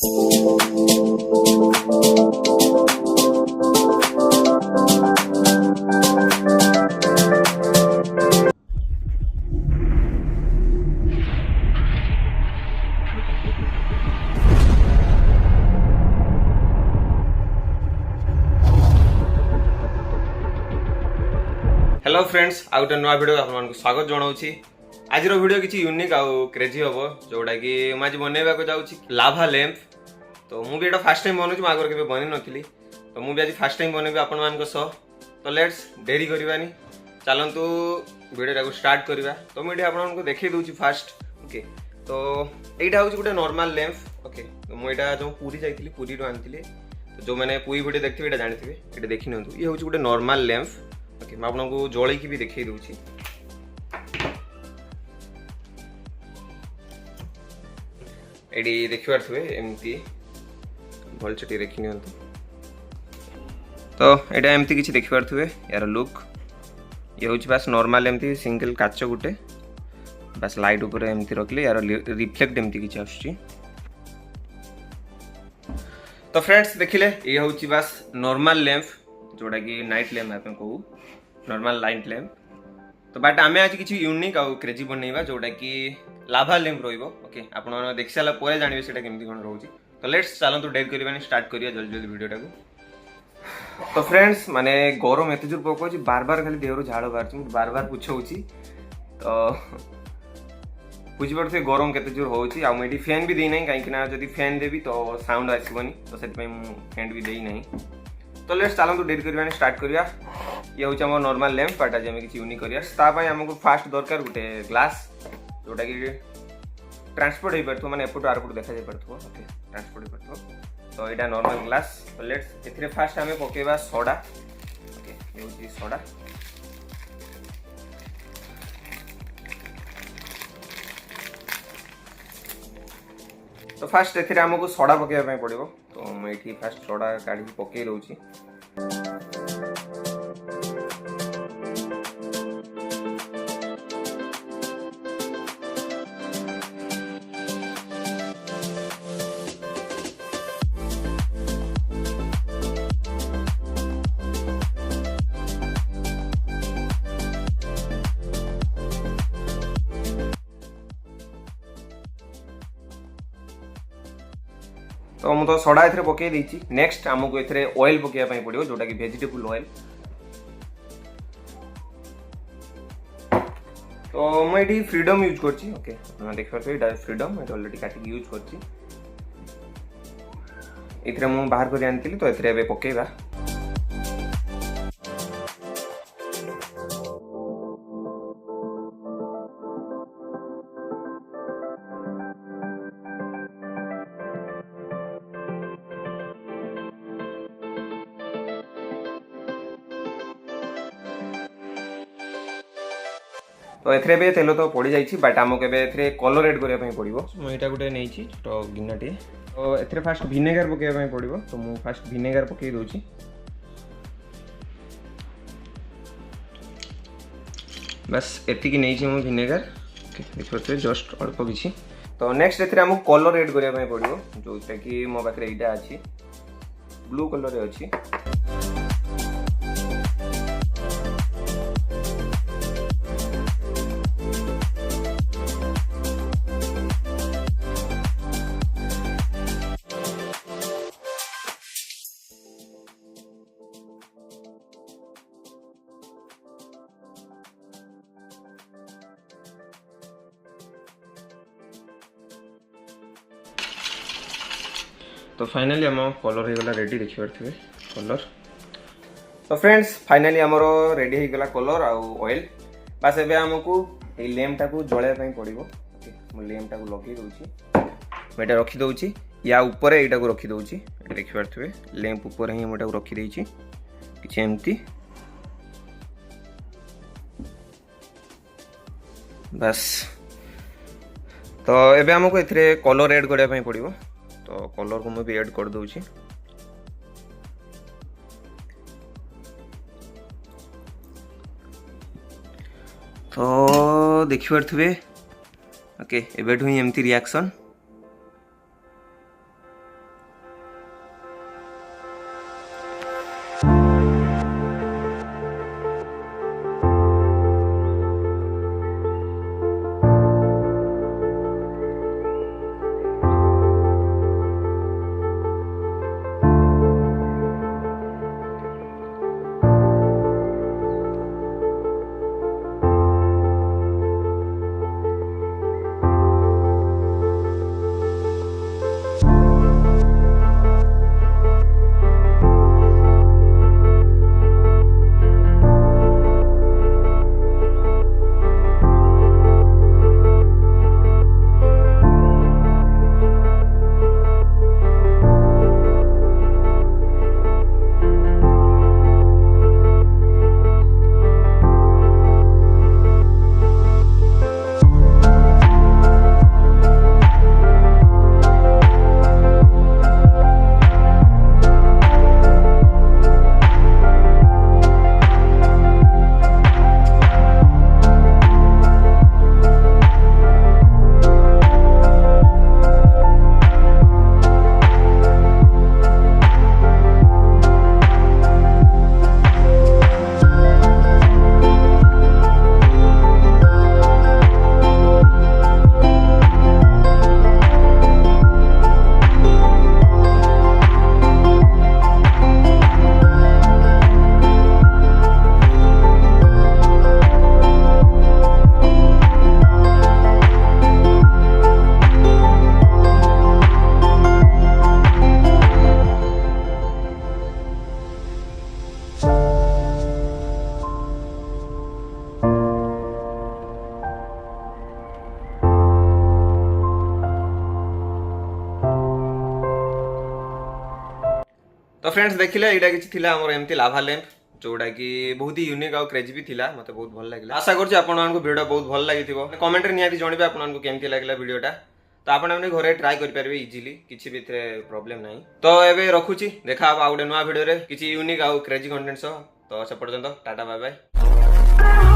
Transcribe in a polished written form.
Hello friends आउ गोटे नुआ भिडियो आपको स्वागत जनाऊँगी। आज वीडियो किसी यूनिक आउ क्रेजी हम जोटा कि मुझे बनवाक जाऊँगी लाभा लैंप। तो मुझे ये फास्ट टाइम बनऊँ आगे के बन नी तो मुझे आज फास्ट टाइम बनैबी आपण मान सह। तो लेट्स डेरी करवानी चलतु वीडियो स्टार्ट करवा। तो मुझे आपको देखी दूसरी फास्ट ओके। तो यहाँ हूँ गोटे नॉर्मल लैंप ओके। तो मुझे जो पुरी जाइली पुरी आनी तो जो मैंने पुरी वीडियो देखते ये जानते ये देखी नि ये हूँ गोटे नॉर्मल लैंप ओके। मैं आपको जल की भी देखई दूची। एडी देखिबार थुए एमती भल चटी देखि नियंतु। तो एटा एमती किछि देखिबार थुए यार लुक ये होछि बस नॉर्मल एमती सिंगल काच गुटे बस लाइट ऊपर एमती रखले यार रिफ्लेक्ट एमती किछि आछी। तो फ्रेंड्स देखिले ये होछि बस नॉर्मल लैंप जोटा कि नाइट लैंप आपन कहू नॉर्मल लाइट लैंप। तो बट आमे आज किछि यूनिक आउ क्रेजी बनैबा जोटा कि लाभा लैंप रहइबो ओके। आपण देखि साला परे जानिबे सेटा केमती कोन रहउची। तो लेट्स चलंतु डेट करबानी स्टार्ट करिया जल्दी जल्दी वीडियो टाको। तो फ्रेंड्स माने गरम एते जोर पकोची बार बार खाली देहरो झाड़ बारची बार बार पुछौची। तो बुझि पड़थे गरम केते जोर होउची। आ मेडी फैन भी देई नै काहे कि ना जदी फैन देबी तो साउंड आसीबनी तो सेति पई मु फैन भी देई नै। तो लेट्स चलंतु डेट करबानी स्टार्ट करिया। ये हूँ आम नॉर्मल लैंप बट आज आम किसी यूनिक करिया आमको फास्ट दरकार गोटे ग्लास जोटा कि ट्रांसपोर्ट हो पार मैंने एपटू आरपटू देखा जा पार ओके ट्रांसपोर्ट हो पार। तो यहाँ नॉर्मल ग्लास। तो लेट्स ए फास्ट आम पकेबा सोडा ओके। ये हूँ सोडा। तो फास्ट ए आमको सोडा पकेबा पड़ो। तो मुझे फास्ट सोडा काढ़ी पकई दूसरी। तो मुझे सोडा ए पकई देती। नेक्स्ट आमको ए ऑयल पकड़ा पड़ो जोटा कि वेजिटेबल ऑयल। तो मुझे फ्रीडम यूज करछि ओके। देखिए फ्रीडम ऑलरेडी काटिक यूज करछि। इथरे मु बाहर कर आनी तो ए पकेबा। तो एथरे तेल तो पड़ जाइए बट आमको ए कलर एड करने पड़ो। मुझे गोटे नहीं छोट गिनाटे। तो ए फास्ट भिनेगार पकड़ा पड़ो। तो मुझे फास्ट भिनेगार पकई दूसरी। बस एतिकी नहीं मुझे भिनेगार देखिए जस्ट अल्प किसी। तो नेक्स्ट ए आमको कलर एड करने पड़ो जोटा कि मो पाखे यहाँ अच्छी ब्लू कलर अच्छी। तो फाइनली आम कलर होगला रेडी देखी पारे कलर। तो फ्रेंड्स फाइनली आमर रेडी होगला कलर आउ ऑयल। बस एबे आमको ये लैंप टाको जलाइबा पड़ो ओके। मु लैंप टाको लगे दूची मुझे रखी दूची या ऊपर यहाँ को रखी दूची देखी पारे लैंप ऊपर ही मुझे रखी देची किसी एमती बस। तो एबे आमको ए कलर एड करने पड़ो। तो कलर को मुझे ऐड कर दूची। तो देखी पारे ओके एबेठू ही एमती रिएक्शन तो फ्रेंड्स देखिले एटा किछि थिला हमर एमती लाभा लैंप जोड़ा कि बहुत ही यूनिक आउ क्रेजी भी थिला मते बहुत भल लागिला। आशा करछि आपन मानको वीडियो बहुत भल लागिथिबो। कमेंट रे नियाति जणिबे आपन मानको केमती लागिला वीडियोटा। तो आपन हमने घरे ट्राई कर पारबे इजीली किछि भी प्रॉब्लम नाही। तो एबे रखुछि देखा अब आ गुटे नवा वीडियो रे किछि यूनिक आउ क्रेजी कंटेंट सो। तो से पर्यंत टाटा बाय बाय।